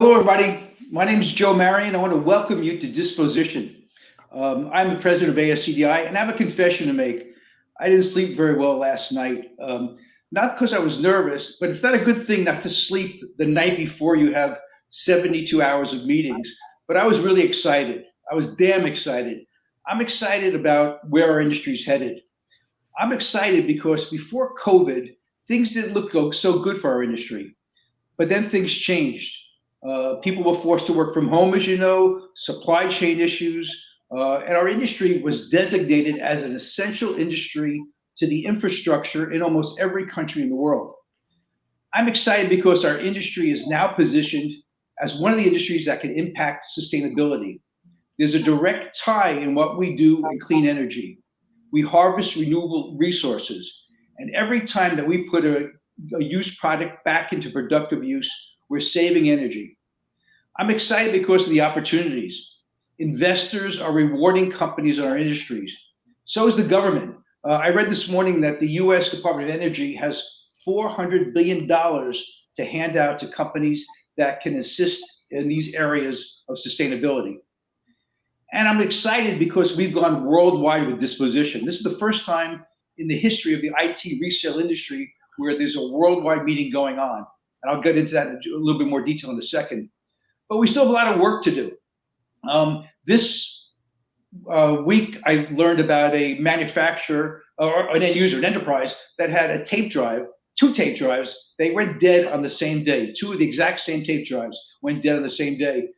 Hello, everybody. My name is Joe Marion. I want to welcome you to disposITion. I'm the president of ASCDI, and I have a confession to make. I didn't sleep very well last night. Not because I was nervous, but it's not a good thing not to sleep the night before you have 72 hours of meetings. But I was really excited. I was damn excited. I'm excited about where our industry is headed. I'm excited because before COVID, things didn't look so good for our industry. But then things changed. People were forced to work from home, as you know, supply chain issues, and our industry was designated as an essential industry to the infrastructure in almost every country in the world. I'm excited because our industry is now positioned as one of the industries that can impact sustainability. There's a direct tie in what we do in clean energy. We harvest renewable resources, and every time that we put a used product back into productive use, we're saving energy. I'm excited because of the opportunities. Investors are rewarding companies in our industries. So is the government. I read this morning that the US Department of Energy has $400 billion to hand out to companies that can assist in these areas of sustainability. And I'm excited because we've gone worldwide with disposITion. This is the first time in the history of the IT resale industry where there's a worldwide meeting going on. And I'll get into that in a little bit more detail in a second. But we still have a lot of work to do. This week, I learned about a manufacturer or an end user, an enterprise that had a tape drive, two tape drives. They went dead on the same day. Two of the exact same tape drives went dead on the same day.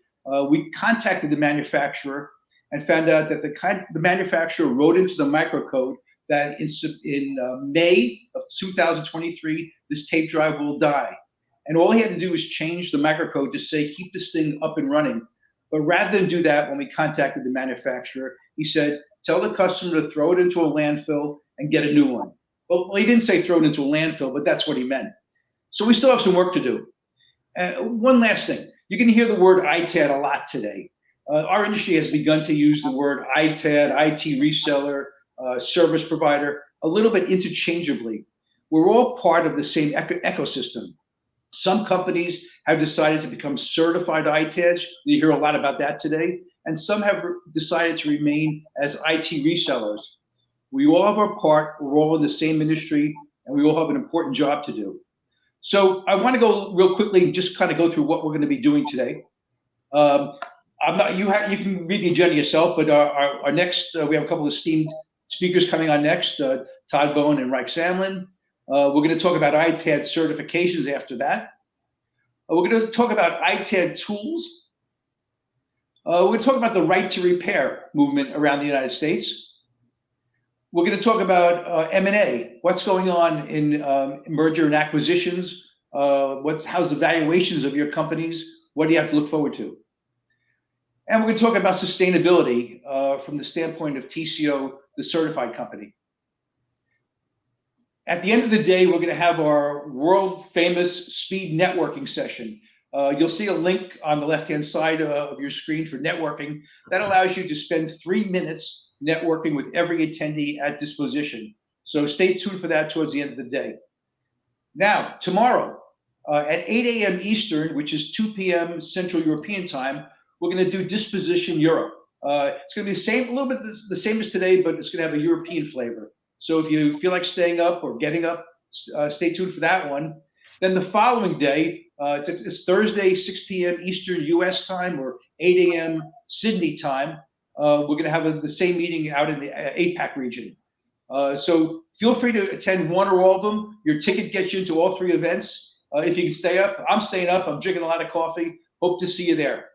We contacted the manufacturer and found out that the manufacturer wrote into the microcode that in May of 2023, this tape drive will die. And all he had to do was change the microcode to say, keep this thing up and running. But rather than do that, when we contacted the manufacturer, he said, tell the customer to throw it into a landfill and get a new one. Well, he didn't say throw it into a landfill, but that's what he meant. So we still have some work to do. One last thing. You're going to hear the word ITAD a lot today. Our industry has begun to use the word ITAD, IT reseller, service provider, a little bit interchangeably. We're all part of the same ecosystem. Some companies have decided to become certified ITADs. You hear a lot about that today. And some have decided to remain as IT resellers. We all have our part. We're all in the same industry, and we all have an important job to do. So I want to go real quickly and just kind of go through what we're going to be doing today. You can read the agenda yourself, but our next, we have a couple of esteemed speakers coming on next, Todd Bone and Rike Sandlin. We're going to talk about ITAD certifications after that. We're going to talk about ITAD tools. We're going to talk about the right to repair movement around the United States. We're going to talk about M&A, what's going on in merger and acquisitions, how's the valuations of your companies, what do you have to look forward to? And we're going to talk about sustainability from the standpoint of TCO, the certified company. At the end of the day, we're going to have our world famous speed networking session. You'll see a link on the left-hand side of your screen for networking. That allows you to spend 3 minutes networking with every attendee at disposITion. So stay tuned for that towards the end of the day. Now, tomorrow at 8 a.m. Eastern, which is 2 p.m. Central European time, we're going to do disposITion Europe. It's going to be a little bit the same as today, but it's going to have a European flavor. So if you feel like staying up or getting up, stay tuned for that one. Then the following day, it's Thursday, 6 p.m. Eastern U.S. time or 8 a.m. Sydney time. We're going to have the same meeting out in the APAC region. So feel free to attend one or all of them. Your ticket gets you into all three events. If you can stay up, I'm staying up. I'm drinking a lot of coffee. Hope to see you there.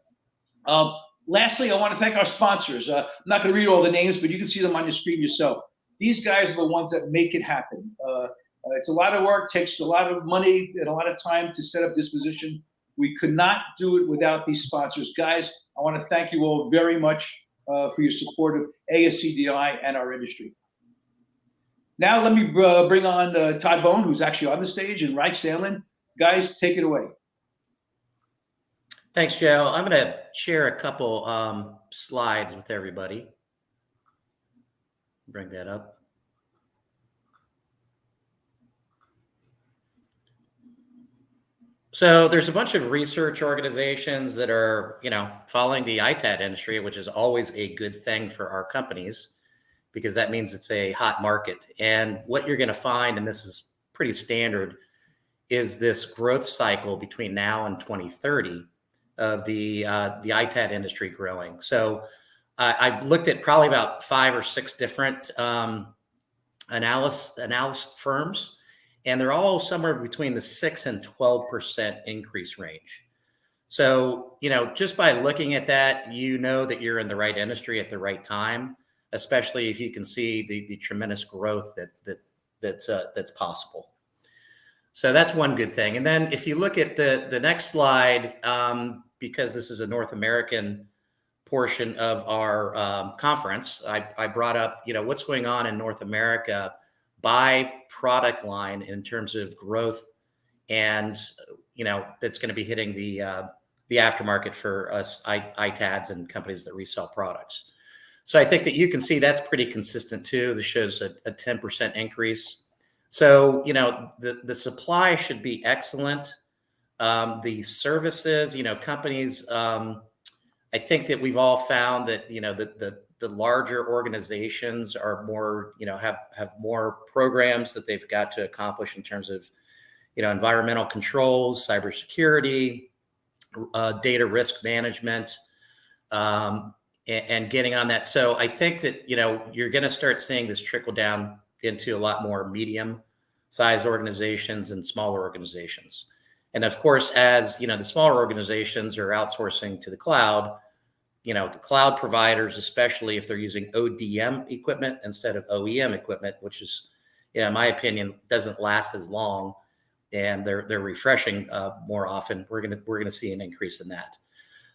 Lastly, I want to thank our sponsors. I'm not going to read all the names, but you can see them on your screen yourself. These guys are the ones that make it happen. It's a lot of work, takes a lot of money and a lot of time to set up disposITion. We could not do it without these sponsors. Guys, I want to thank you all very much for your support of ASCDI and our industry. Now let me bring on Todd Bone, who's actually on the stage, and Rike Sandlin. Guys, take it away. Thanks, Joe. I'm going to share a couple slides with everybody. Bring that up. So there's a bunch of research organizations that are, following the ITAD industry, which is always a good thing for our companies because that means it's a hot market. And what you're going to find, and this is pretty standard, is this growth cycle between now and 2030 of the ITAD industry growing. So I've looked at probably about 5 or 6 different analysis firms, and they're all somewhere between the 6 and 12% increase range. So, just by looking at that, that you're in the right industry at the right time, especially if you can see the tremendous growth that's possible. So that's one good thing. And then if you look at the next slide, because this is a North American portion of our conference, I brought up, what's going on in North America by product line in terms of growth, and that's going to be hitting the aftermarket for us ITADs and companies that resell products. So I think that you can see that's pretty consistent too. This shows a 10% increase. So the supply should be excellent. The services, companies. I think that we've all found that the larger organizations are more, have more programs that they've got to accomplish in terms of environmental controls, cybersecurity, data risk management, and getting on that. So I think that you're going to start seeing this trickle down into a lot more medium-sized organizations and smaller organizations. And of course, as the smaller organizations are outsourcing to the cloud, the cloud providers, especially if they're using ODM equipment instead of OEM equipment, which is, in my opinion, doesn't last as long, and they're refreshing more often, we're gonna see an increase in that.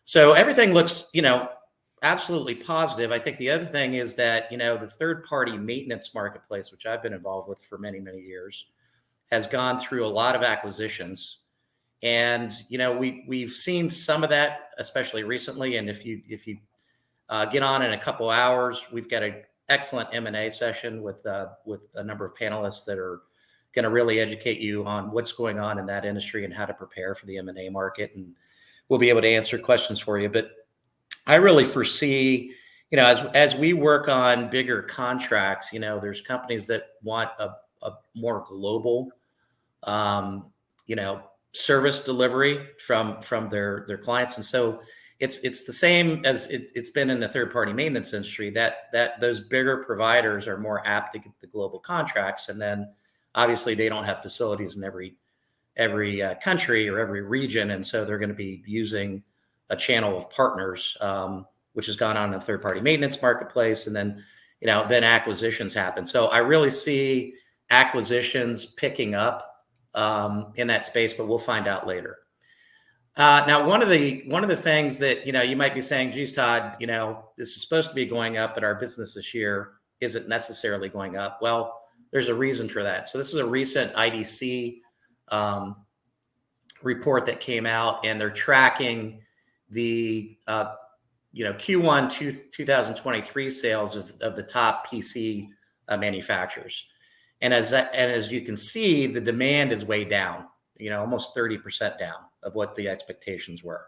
So everything looks, absolutely positive. I think the other thing is that the third-party maintenance marketplace, which I've been involved with for many, many years, has gone through a lot of acquisitions. And we've seen some of that, especially recently. And if you get on in a couple hours, we've got an excellent M&A session with a number of panelists that are going to really educate you on what's going on in that industry and how to prepare for the M&A market. And we'll be able to answer questions for you. But I really foresee, as we work on bigger contracts, there's companies that want a more global, service delivery from their clients. And so it's the same as it's been in the third-party maintenance industry, that those bigger providers are more apt to get the global contracts. And then obviously they don't have facilities in every country or every region. And so they're going to be using a channel of partners, which has gone on in the third-party maintenance marketplace. And then, then acquisitions happen. So I really see acquisitions picking up in that space, but we'll find out later. Now, one of the things that you might be saying, geez, Todd, this is supposed to be going up, but our business this year isn't necessarily going up. Well, there's a reason for that. So this is a recent IDC report that came out, and they're tracking the Q1 2023 sales of the top PC manufacturers. And as you can see, the demand is way down, almost 30% down of what the expectations were.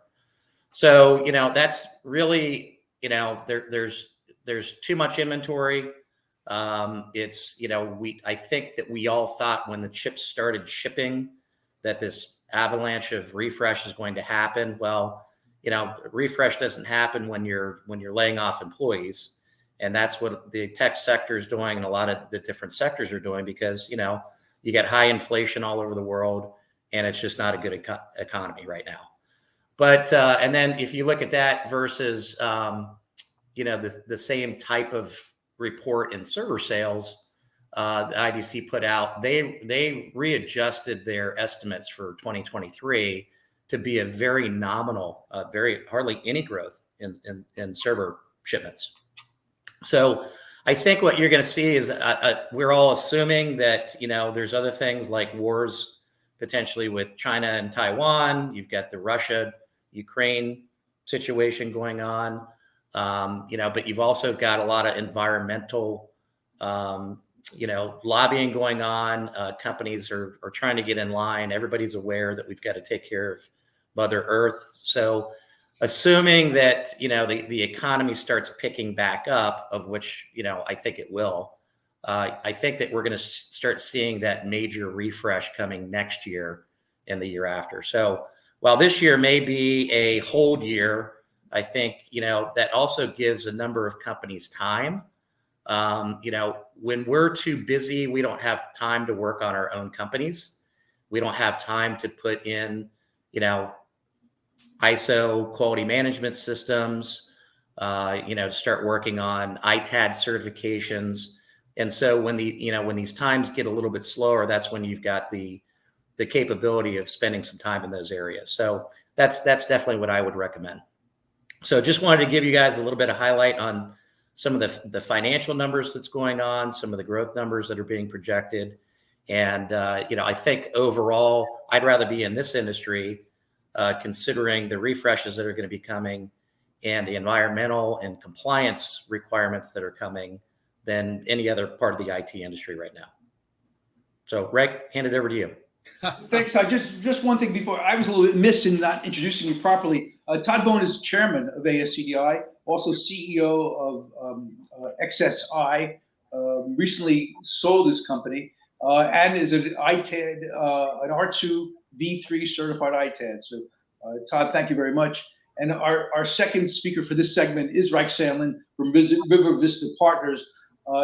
So, that's really, there's too much inventory. I think that we all thought when the chips started shipping that this avalanche of refresh is going to happen. Well, refresh doesn't happen when you're laying off employees. And that's what the tech sector is doing, and a lot of the different sectors are doing, because you got high inflation all over the world, and it's just not a good economy right now. But and then if you look at that versus the same type of report in server sales, the IDC put out, they readjusted their estimates for 2023 to be a very nominal, hardly any growth in server shipments. So I think what you're going to see is we're all assuming that, there's other things like wars potentially with China and Taiwan. You've got the Russia-Ukraine situation going on, but you've also got a lot of environmental lobbying going on. Companies are trying to get in line. Everybody's aware that we've got to take care of Mother Earth. So assuming that, the economy starts picking back up, of which, I think it will, I think that we're going to start seeing that major refresh coming next year and the year after. So while this year may be a hold year, I think, that also gives a number of companies time. When we're too busy, we don't have time to work on our own companies. We don't have time to put in, ISO quality management systems, start working on ITAD certifications. And so when these times get a little bit slower, that's when you've got the capability of spending some time in those areas. So that's definitely what I would recommend. So just wanted to give you guys a little bit of highlight on some of the financial numbers that's going on, some of the growth numbers that are being projected. And, I think overall, I'd rather be in this industry, considering the refreshes that are going to be coming and the environmental and compliance requirements that are coming, than any other part of the IT industry right now. So, Rike, hand it over to you. Thanks. Just one thing before, I was a little bit missed in not introducing you properly. Todd Bone is chairman of ASCDI, also CEO of XSI, recently sold his company, and is an ITAD, an R2 V3 certified ITAD. So, Todd, thank you very much. And our second speaker for this segment is Rike Sandlin from River Vista Partners.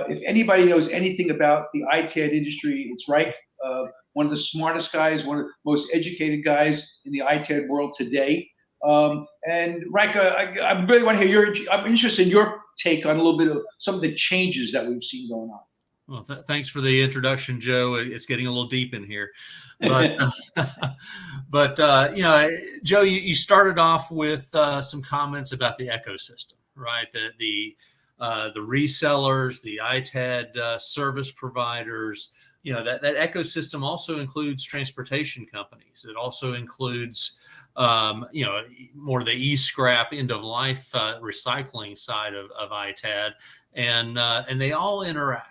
If anybody knows anything about the ITAD industry, it's Rike, one of the smartest guys, one of the most educated guys in the ITAD world today. And Rike, I really want to hear I'm interested in your take on a little bit of some of the changes that we've seen going on. Well, thanks for the introduction, Joe. It's getting a little deep in here, but Joe, you started off with some comments about the ecosystem, right? The resellers, the ITAD service providers. That ecosystem also includes transportation companies. It also includes more of the e-scrap end of life recycling side of ITAD, and they all interact.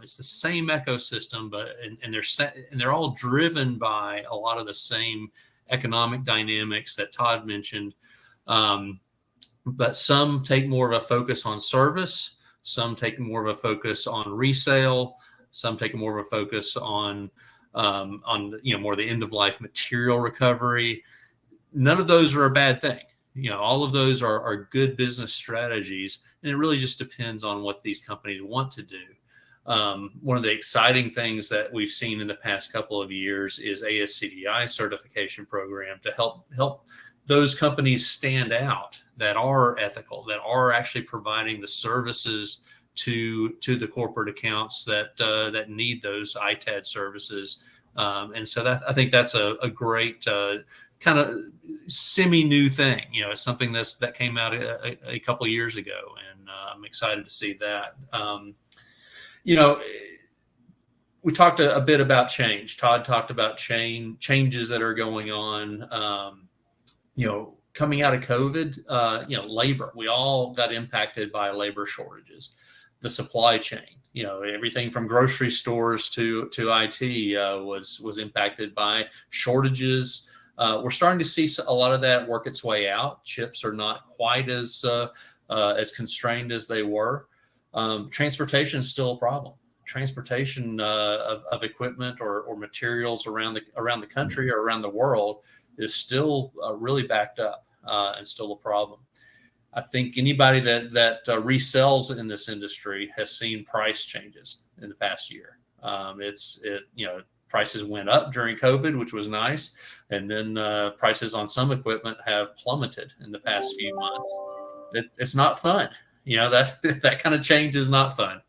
It's the same ecosystem, and they're all driven by a lot of the same economic dynamics that Todd mentioned. But some take more of a focus on service, some take more of a focus on resale, some take more of a focus on more of the end of life material recovery. None of those are a bad thing. All of those are good business strategies, and it really just depends on what these companies want to do. One of the exciting things that we've seen in the past couple of years is ASCDI certification program to help those companies stand out that are ethical, that are actually providing the services to the corporate accounts that need those ITAD services. And so I think that's a great kind of semi-new thing. It's something that came out a couple of years ago, and I'm excited to see that. We talked a bit about change. Todd talked about changes that are going on. Coming out of COVID, labor. We all got impacted by labor shortages. The supply chain, everything from grocery stores to IT was impacted by shortages. We're starting to see a lot of that work its way out. Chips are not quite as constrained as they were. Transportation is still a problem. Transportation of equipment or materials around the country or around the world is still really backed up and still a problem. I think anybody that resells in this industry has seen price changes in the past year. Prices went up during COVID, which was nice, and then prices on some equipment have plummeted in the past few months. It's not fun. That kind of change is not fun.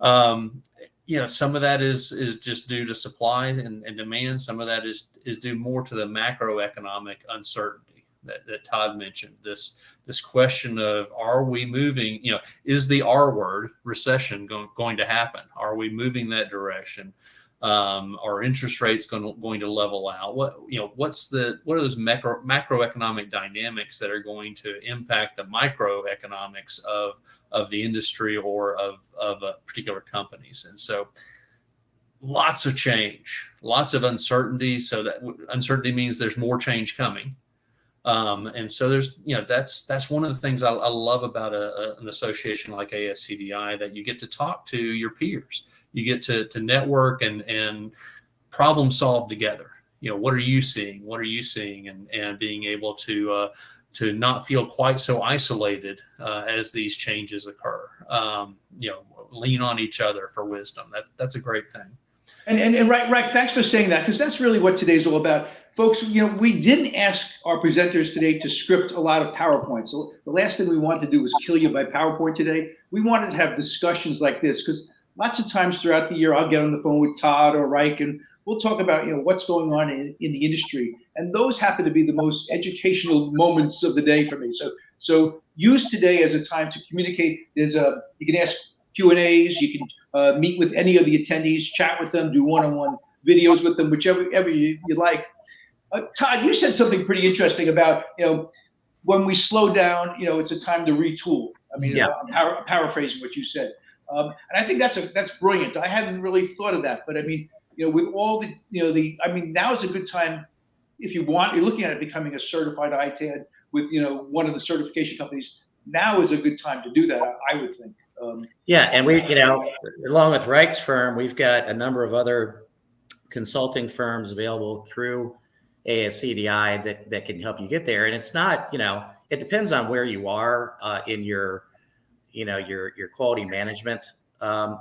Some of that is just due to supply and demand. Some of that is due more to the macroeconomic uncertainty that Todd mentioned. This question of, are we moving, is the R word, recession, going to happen? Are we moving that direction? Are interest rates going to level out? What are those macroeconomic dynamics that are going to impact the microeconomics of the industry or of particular companies? And so lots of change, lots of uncertainty. So that uncertainty means there's more change coming. And so there's, that's one of the things I love about an association like ASCDI, that you get to talk to your peers, you get to network and problem solve together. What are you seeing? What are you seeing? And being able to not feel quite so isolated as these changes occur. Lean on each other for wisdom. That's a great thing. And Rike, thanks for saying that, because that's really what today's all about. Folks, we didn't ask our presenters today to script a lot of PowerPoints. So the last thing we wanted to do was kill you by PowerPoint today. We wanted to have discussions like this, because lots of times throughout the year, I'll get on the phone with Todd or Rike, and we'll talk about what's going on in the industry. And those happen to be the most educational moments of the day for me. So use today as a time to communicate. You can ask Q&As, you can meet with any of the attendees, chat with them, do one-on-one videos with them, whichever you like. Todd, you said something pretty interesting about, when we slow down, it's a time to retool. I mean, yeah. I'm paraphrasing what you said. And I think that's brilliant. I hadn't really thought of that, but I mean, with all now is a good time if you're looking at it becoming a certified ITAD with, one of the certification companies. Now is a good time to do that, I would think. Yeah, and we, along with Rike's firm, we've got a number of other consulting firms available through ASCDI that can help you get there. And it's not, it depends on where you are in your quality management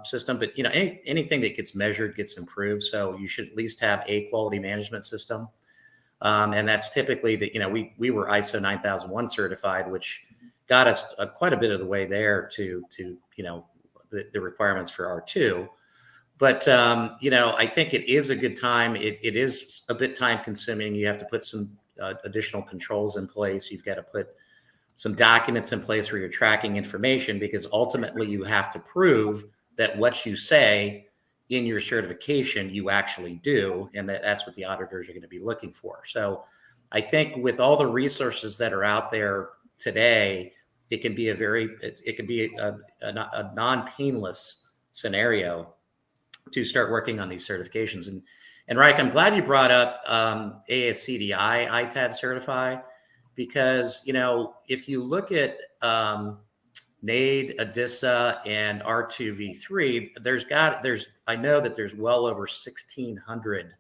system. But anything that gets measured gets improved. So you should at least have a quality management system, and that's typically we were ISO 9001 certified, which got us quite a bit of the way there to the requirements for R2. But, I think it is a good time. It is a bit time consuming. You have to put some additional controls in place. You've got to put some documents in place where you're tracking information, because ultimately you have to prove that what you say in your certification, you actually do. And that's what the auditors are going to be looking for. So I think with all the resources that are out there today, it can be a non-painless scenario to start working on these certifications. And Rike, I'm glad you brought up ASCDI ITAD Certify, because if you look at NAID, ADISA, and R2V3, I know that there's well over 1,600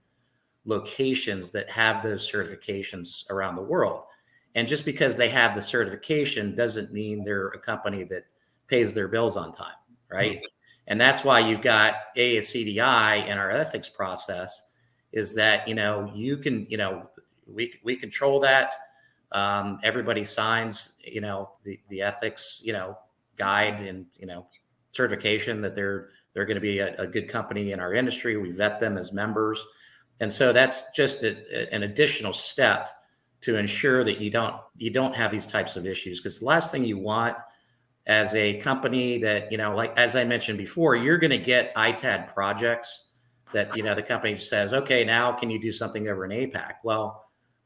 locations that have those certifications around the world. And just because they have the certification doesn't mean they're a company that pays their bills on time, right? Mm-hmm. And that's why you've got ASCDI and our ethics process, is that, you can, we control that. Everybody signs, the ethics, guide and, certification that they're going to be a good company in our industry. We vet them as members. And so that's just an additional step to ensure that you don't have these types of issues. Because the last thing you want as a company that, like, as I mentioned before, you're going to get ITAD projects that, the company says, okay, now can you do something over in APAC? Well,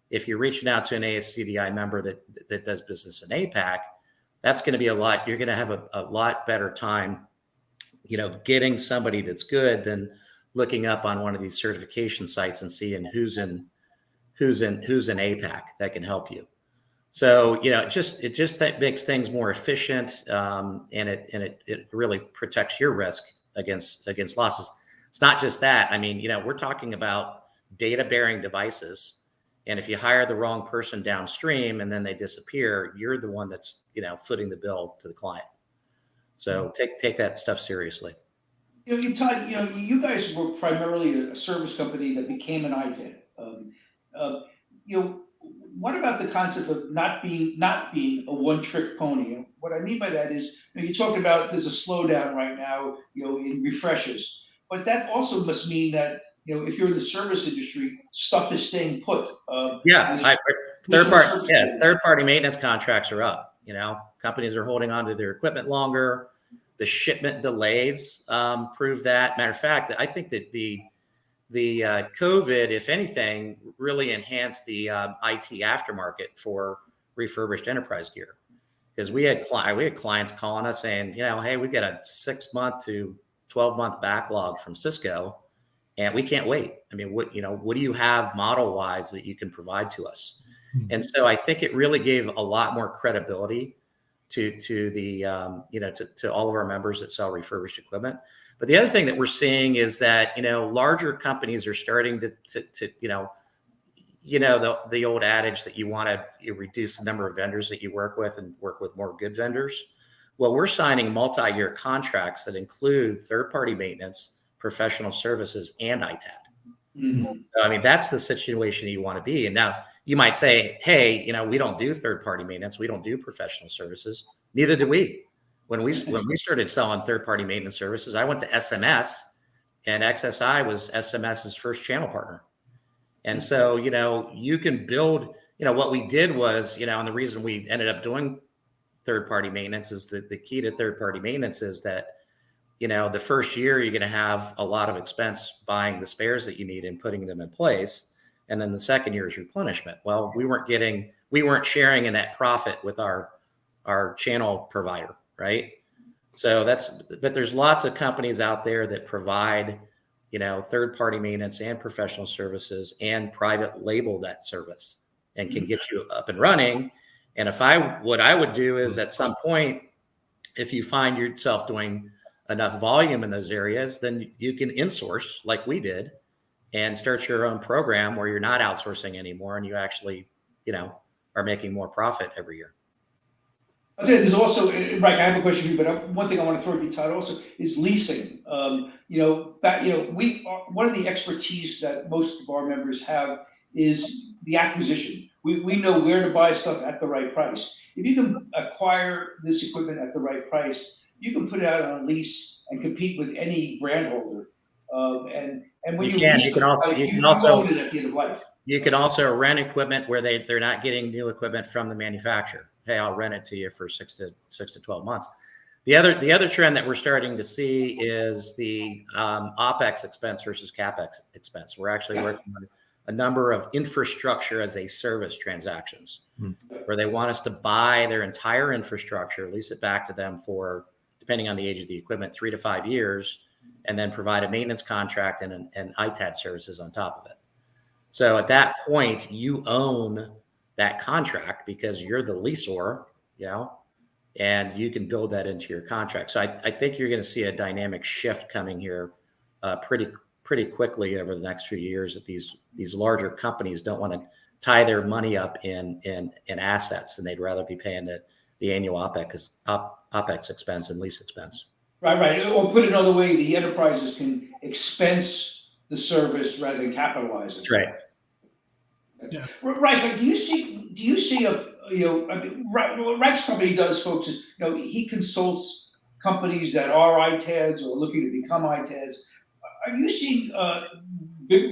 if you're reaching out to an ASCDI member that does business in APAC, that's going to be you're going to have a lot better time, getting somebody that's good than looking up on one of these certification sites and seeing who's in APAC that can help you. So, it just that makes things more efficient, and it really protects your risk against losses. It's not just that. I mean, we're talking about data bearing devices, and if you hire the wrong person downstream and then they disappear, you're the one that's footing the bill to the client. So take that stuff seriously. Todd, you guys were primarily a service company that became an ITAD. What about the concept of not being a one-trick pony? What I mean by that is, you're talking about there's a slowdown right now, in refreshes, but that also must mean that if you're in the service industry, stuff is staying put. Third-party maintenance contracts are up. Companies are holding on to their equipment longer. The shipment delays prove that. Matter of fact, I think that COVID, if anything, really enhanced the IT aftermarket for refurbished enterprise gear, because we had clients calling us saying, hey, we've got a 6-month to 12-month backlog from Cisco, and we can't wait. I mean, what do you have model wise that you can provide to us? And so I think it really gave a lot more credibility to the to all of our members that sell refurbished equipment. But the other thing that we're seeing is that larger companies are starting to the old adage that you want to reduce the number of vendors that you work with and work with more good vendors. Well, we're signing multi-year contracts that include third-party maintenance, professional services, and ITAD. Mm-hmm. So, I mean, that's the situation you want to be. And now you might say, hey, we don't do third-party maintenance. We don't do professional services. Neither do we. When we started selling third-party maintenance services, I went to SMS, and XSI was SMS's first channel partner. And so, you can build, what we did was, and the reason we ended up doing third-party maintenance is that the key to third-party maintenance is that, the first year you're going to have a lot of expense buying the spares that you need and putting them in place. And then the second year is replenishment. Well, we weren't sharing in that profit with our channel provider, right? So but there's lots of companies out there that provide, third-party maintenance and professional services and private label that service and can get you up and running. And what I would do is at some point, if you find yourself doing enough volume in those areas, then you can insource like we did and start your own program where you're not outsourcing anymore and you actually, are making more profit every year. I'll tell you, there's also, Rike, I have a question for you, but one thing I want to throw at you, Todd, also is leasing. One of the expertise that most of our members have is the acquisition. We know where to buy stuff at the right price. If you can acquire this equipment at the right price, you can put it out on a lease and compete with any brand holder. And when you can also own it at the end of life. You can also rent equipment where they're not getting new equipment from the manufacturer. Hey, I'll rent it to you for 6 to 12 months. The other trend that we're starting to see is the OpEx expense versus CapEx expense. We're actually working on a number of infrastructure as a service transactions where they want us to buy their entire infrastructure, lease it back to them for, depending on the age of the equipment, 3 to 5 years, and then provide a maintenance contract and ITAD services on top of it. So at that point, you own that contract because you're the leaseor, and you can build that into your contract. So I think you're going to see a dynamic shift coming here pretty quickly over the next few years, that these larger companies don't want to tie their money up in assets, and they'd rather be paying the annual OpEx expense and lease expense. Right. Or put it another way, the enterprises can expense the service rather than capitalize it. That's right. Yeah. Right. Do you see Rike's company does, folks, is, he consults companies that are ITADs or looking to become ITADs. Are you seeing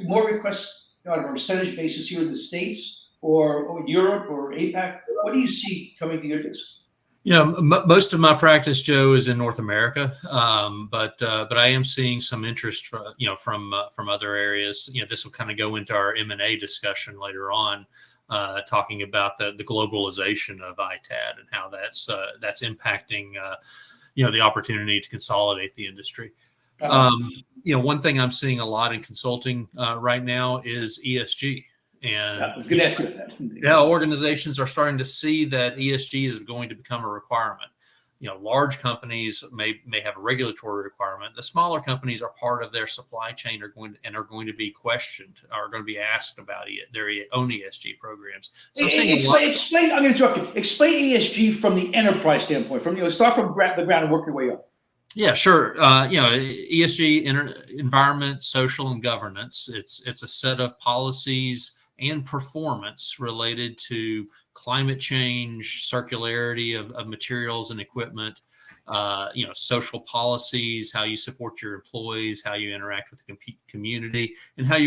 more requests on a percentage basis here in the States or Europe or APAC? What do you see coming to your desk? Most of my practice, Joe, is in North America, but I am seeing some interest from other areas. This will kind of go into our M&A discussion later on, talking about the globalization of ITAD and how that's impacting the opportunity to consolidate the industry. One thing I'm seeing a lot in consulting right now is ESG. And I was going to ask you about that. Yeah, organizations are starting to see that ESG is going to become a requirement. Large companies may have a regulatory requirement. The smaller companies are part of their supply chain, are going to be questioned, are going to be asked about their own ESG programs. So explain. I'm going to interrupt you. Explain ESG from the enterprise standpoint. start from the ground and work your way up. Yeah, sure. ESG, environment, social, and governance. It's a set of policies and performance related to climate change, circularity of materials and equipment, social policies, how you support your employees, how you interact with the community, and how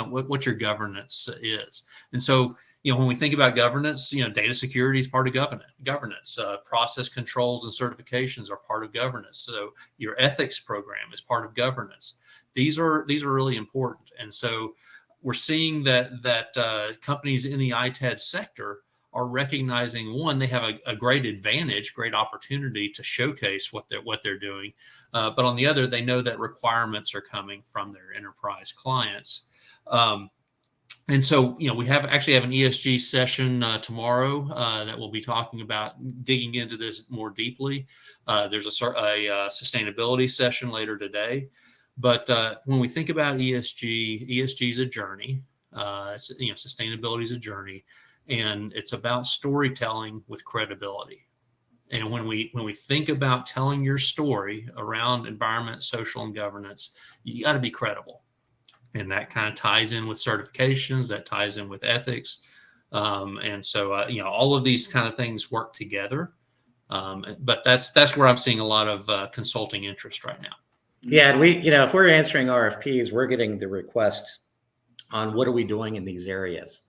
what your governance is. And so, when we think about governance, data security is part of governance. Process controls and certifications are part of governance. So your ethics program is part of governance. These are really important. And so we're seeing that companies in the ITAD sector are recognizing, one, they have a great advantage, great opportunity to showcase what they're doing, but on the other, they know that requirements are coming from their enterprise clients. And so, we actually have an ESG session tomorrow that we'll be talking about digging into this more deeply. There's a sustainability session later today. But when we think about ESG is a journey. Sustainability is a journey, and it's about storytelling with credibility. And when we think about telling your story around environment, social, and governance, you got to be credible. And that kind of ties in with certifications, that ties in with ethics. And so, all of these kind of things work together. But that's where I'm seeing a lot of consulting interest right now. Yeah. And we, if we're answering RFPs, we're getting the request on what are we doing in these areas.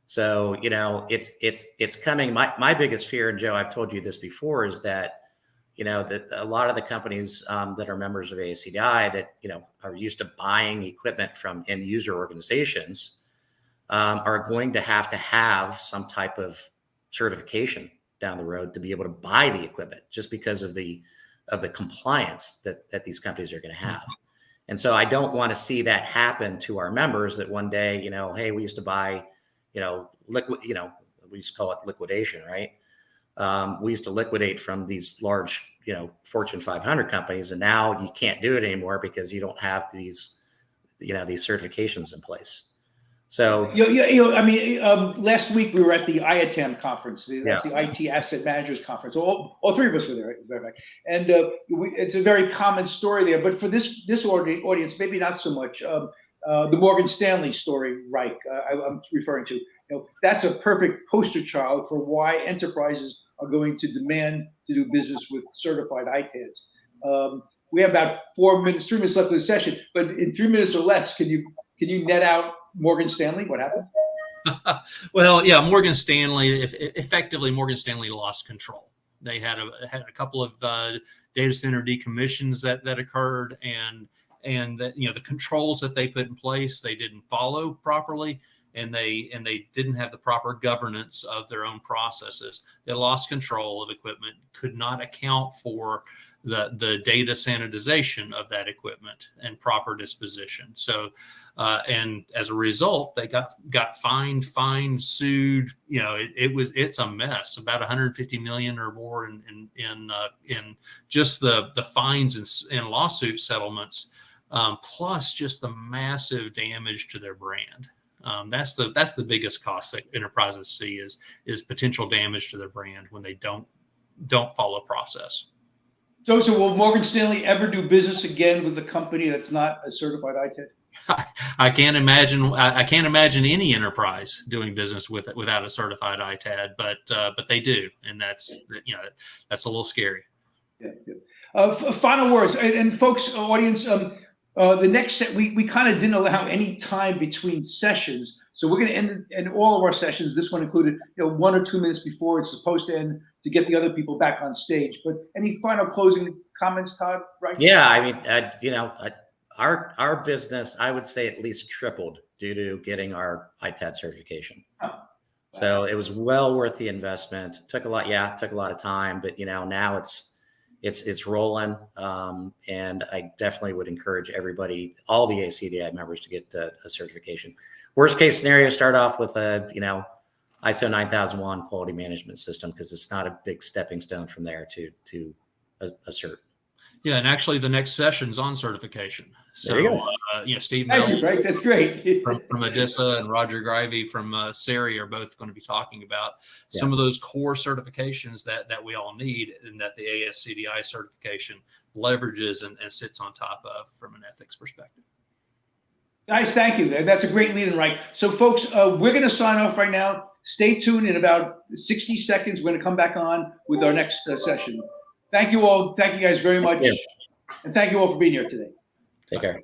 So, it's coming. My biggest fear, and Joe, I've told you this before, is that, that a lot of the companies that are members of ASCDI that, are used to buying equipment from end user organizations are going to have some type of certification down the road to be able to buy the equipment, just because of the compliance that these companies are going to have. And so I don't want to see that happen to our members, that one day, hey, we used to buy, liquid, we used to call it liquidation, right? We used to liquidate from these large, Fortune 500 companies, and now you can't do it anymore because you don't have these certifications in place. So, last week we were at the ITAM conference. That's the IT Asset Managers Conference. All three of us were there, and it's a very common story there. But for this audience, maybe not so much. The Morgan Stanley story, Rike, I'm referring to. That's a perfect poster child for why enterprises are going to demand to do business with certified ITADs. We have about 3 minutes left of the session, but in 3 minutes or less, can you net out Morgan Stanley? What happened? Well, yeah, Morgan Stanley, effectively, Morgan Stanley lost control. They had a couple of data center decommissions that occurred, and the controls that they put in place, they didn't follow properly. And they didn't have the proper governance of their own processes. They lost control of equipment, could not account for the data sanitization of that equipment and proper disposition. So, and as a result, they got fined, sued. It's a mess. About 150 million or more in just the fines and lawsuit settlements, plus just the massive damage to their brand. That's the biggest cost that enterprises see is potential damage to their brand when they don't follow process. So will Morgan Stanley ever do business again with a company that's not a certified ITAD? I can't imagine any enterprise doing business without a certified ITAD, but they do, and that's a little scary. Yeah. Final words, and folks, audience. The next set, we kind of didn't allow any time between sessions, so we're going to end in all of our sessions, this one included, 1 or 2 minutes before it's supposed to end, to get the other people back on stage. But any final closing comments, Todd? Right? Yeah, I mean, our business, I would say, at least tripled due to getting our ITAD certification. Oh, wow. So it was well worth the investment. Took a lot of time, but now it's rolling, and I definitely would encourage everybody, all the ASCDI members, to get a certification. Worst case scenario, start off with a ISO 9001 quality management system, because it's not a big stepping stone from there to a cert. Yeah, and actually the next session's on certification. So, Steve Mellon, right? That's great. from Adissa and Roger Grivey from SERI are both going to be talking about some of those core certifications that we all need, and that the ASCDI certification leverages and sits on top of from an ethics perspective. Guys, thank you. That's a great lead-in, right? So, folks, we're going to sign off right now. Stay tuned. In about 60 seconds, we're going to come back on with our next session. Thank you all. Thank you guys very much. And thank you all for being here today. Take care.